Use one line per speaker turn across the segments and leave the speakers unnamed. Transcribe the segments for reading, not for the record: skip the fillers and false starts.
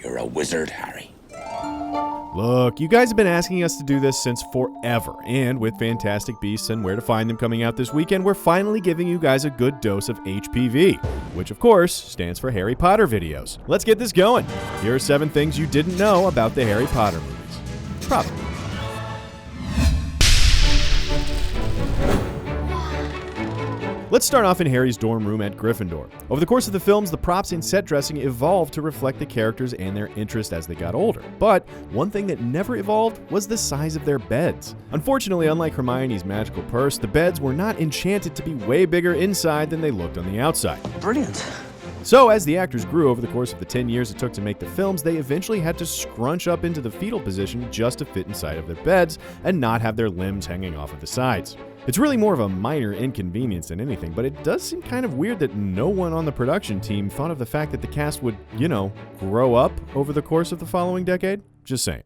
You're a wizard, Harry.
Look, you guys have been asking us to do this since forever, and with Fantastic Beasts and Where to Find Them coming out this weekend, we're finally giving you guys a good dose of HPV, which of course stands for Harry Potter videos. Let's get this going. Here are 7 things you didn't know about the Harry Potter movies. Probably. Let's start off in Harry's dorm room at Gryffindor. Over the course of the films, the props and set dressing evolved to reflect the characters and their interest as they got older. But one thing that never evolved was the size of their beds. Unfortunately, unlike Hermione's magical purse, the beds were not enchanted to be way bigger inside than they looked on the outside.
Brilliant.
So, as the actors grew over the course of the 10 years it took to make the films, they eventually had to scrunch up into the fetal position just to fit inside of their beds and not have their limbs hanging off of the sides. It's really more of a minor inconvenience than anything, but it does seem kind of weird that no one on the production team thought of the fact that the cast would, grow up over the course of the following decade. Just saying.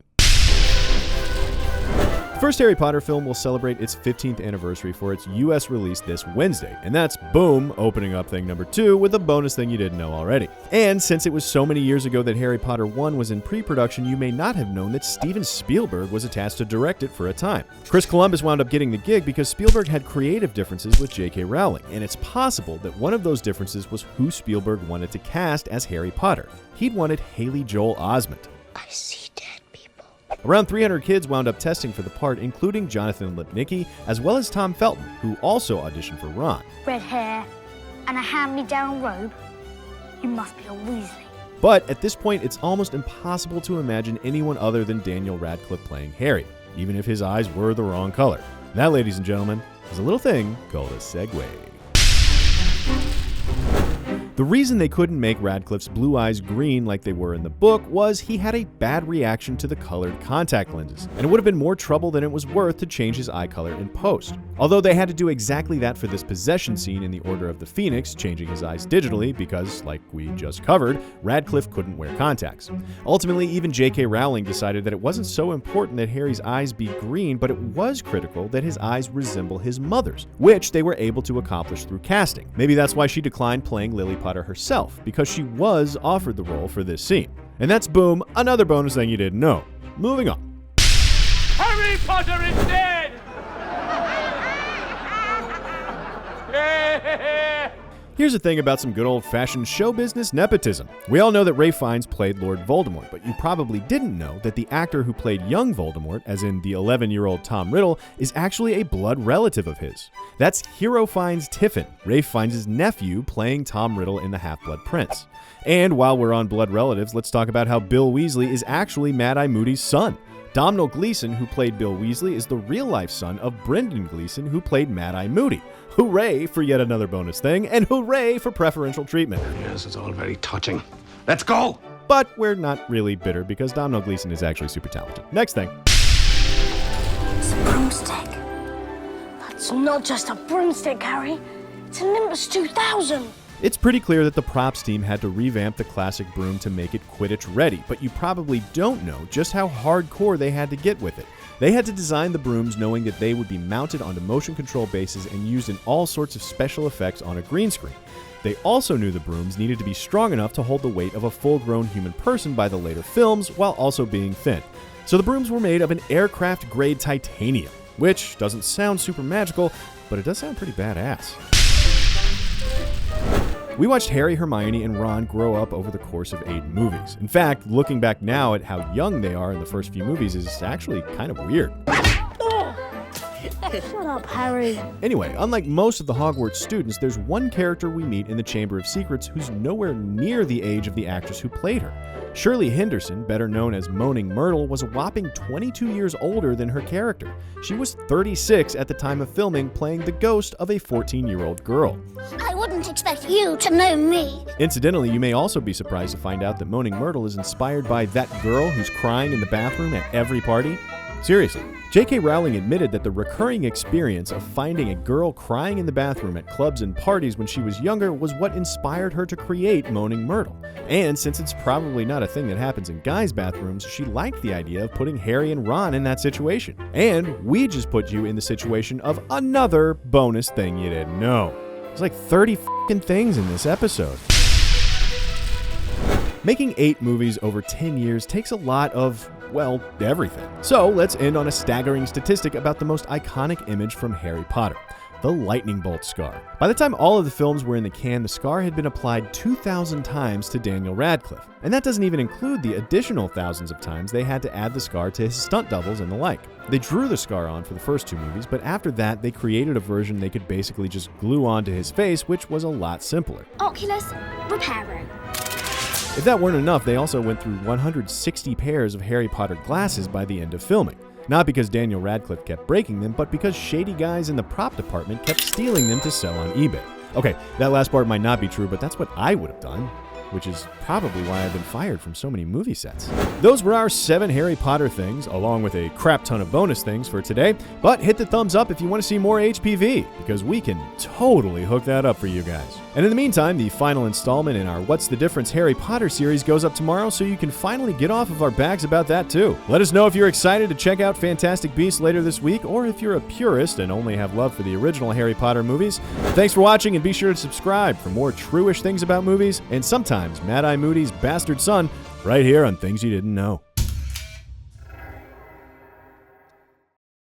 The first Harry Potter film will celebrate its 15th anniversary for its US release this Wednesday, and that's, boom, opening up thing number 2 with a bonus thing you didn't know already. And since it was so many years ago that Harry Potter 1 was in pre-production, you may not have known that Steven Spielberg was attached to direct it for a time. Chris Columbus wound up getting the gig because Spielberg had creative differences with J.K. Rowling, and it's possible that one of those differences was who Spielberg wanted to cast as Harry Potter. He'd wanted Haley Joel Osment.
I see dead people.
Around 300 kids wound up testing for the part, including Jonathan Lipnicki, as well as Tom Felton, who also auditioned for Ron.
Red hair and a hand-me-down robe. You must be a Weasley.
But at this point, it's almost impossible to imagine anyone other than Daniel Radcliffe playing Harry, even if his eyes were the wrong color. That, ladies and gentlemen, is a little thing called a segue. The reason they couldn't make Radcliffe's blue eyes green like they were in the book was he had a bad reaction to the colored contact lenses, and it would have been more trouble than it was worth to change his eye color in post. Although they had to do exactly that for this possession scene in the Order of the Phoenix, changing his eyes digitally because, like we just covered, Radcliffe couldn't wear contacts. Ultimately, even J.K. Rowling decided that it wasn't so important that Harry's eyes be green, but it was critical that his eyes resemble his mother's, which they were able to accomplish through casting. Maybe that's why she declined playing Lily Potter herself, because she was offered the role for this scene. And that's, boom, another bonus thing you didn't know. Moving on.
Harry Potter is dead!
Here's the thing about some good old-fashioned show business nepotism. We all know that Ralph Fiennes played Lord Voldemort, but you probably didn't know that the actor who played young Voldemort, as in the 11-year-old Tom Riddle, is actually a blood relative of his. That's Hero Fiennes Tiffin, Ralph Fiennes' nephew, playing Tom Riddle in The Half-Blood Prince. And while we're on blood relatives, let's talk about how Bill Weasley is actually Mad-Eye Moody's son. Domhnall Gleeson, who played Bill Weasley, is the real-life son of Brendan Gleeson, who played Mad-Eye Moody. Hooray for yet another bonus thing, and hooray for preferential treatment.
Yes, it's all very touching. Let's go!
But we're not really bitter because Domhnall Gleeson is actually super talented. Next thing.
It's a broomstick. That's not just a broomstick, Harry. It's an Nimbus 2000.
It's pretty clear that the props team had to revamp the classic broom to make it Quidditch ready, but you probably don't know just how hardcore they had to get with it. They had to design the brooms knowing that they would be mounted onto motion control bases and used in all sorts of special effects on a green screen. They also knew the brooms needed to be strong enough to hold the weight of a full-grown human person by the later films while also being thin. So the brooms were made of an aircraft-grade titanium, which doesn't sound super magical, but it does sound pretty badass. We watched Harry, Hermione, and Ron grow up over the course of 8 movies. In fact, looking back now at how young they are in the first few movies is actually kind of weird.
Shut up, Harry.
Anyway, unlike most of the Hogwarts students, there's one character we meet in the Chamber of Secrets who's nowhere near the age of the actress who played her. Shirley Henderson, better known as Moaning Myrtle, was a whopping 22 years older than her character. She was 36 at the time of filming, playing the ghost of a 14-year-old girl.
I wouldn't expect you to know me.
Incidentally, you may also be surprised to find out that Moaning Myrtle is inspired by that girl who's crying in the bathroom at every party. Seriously. J.K. Rowling admitted that the recurring experience of finding a girl crying in the bathroom at clubs and parties when she was younger was what inspired her to create Moaning Myrtle. And since it's probably not a thing that happens in guys' bathrooms, she liked the idea of putting Harry and Ron in that situation. And we just put you in the situation of another bonus thing you didn't know. There's like 30 f***ing things in this episode. Making 8 movies over 10 years takes a lot of, well, everything. So let's end on a staggering statistic about the most iconic image from Harry Potter: the lightning bolt scar. By the time all of the films were in the can, the scar had been applied 2,000 times to Daniel Radcliffe. And that doesn't even include the additional thousands of times they had to add the scar to his stunt doubles and the like. They drew the scar on for the first 2 movies, but after that, they created a version they could basically just glue onto his face, which was a lot simpler.
Oculus, repairing.
If that weren't enough, they also went through 160 pairs of Harry Potter glasses by the end of filming. Not because Daniel Radcliffe kept breaking them, but because shady guys in the prop department kept stealing them to sell on eBay. Okay, that last part might not be true, but that's what I would have done, which is probably why I've been fired from so many movie sets. Those were our 7 Harry Potter things, along with a crap ton of bonus things for today, but hit the thumbs up if you want to see more HPV, because we can totally hook that up for you guys. And in the meantime, the final installment in our What's the Difference Harry Potter series goes up tomorrow, so you can finally get off of our backs about that too. Let us know if you're excited to check out Fantastic Beasts later this week, or if you're a purist and only have love for the original Harry Potter movies. Thanks for watching, and be sure to subscribe for more true-ish things about movies, and sometimes Mad-Eye Moody's bastard son, right here on Things You Didn't Know.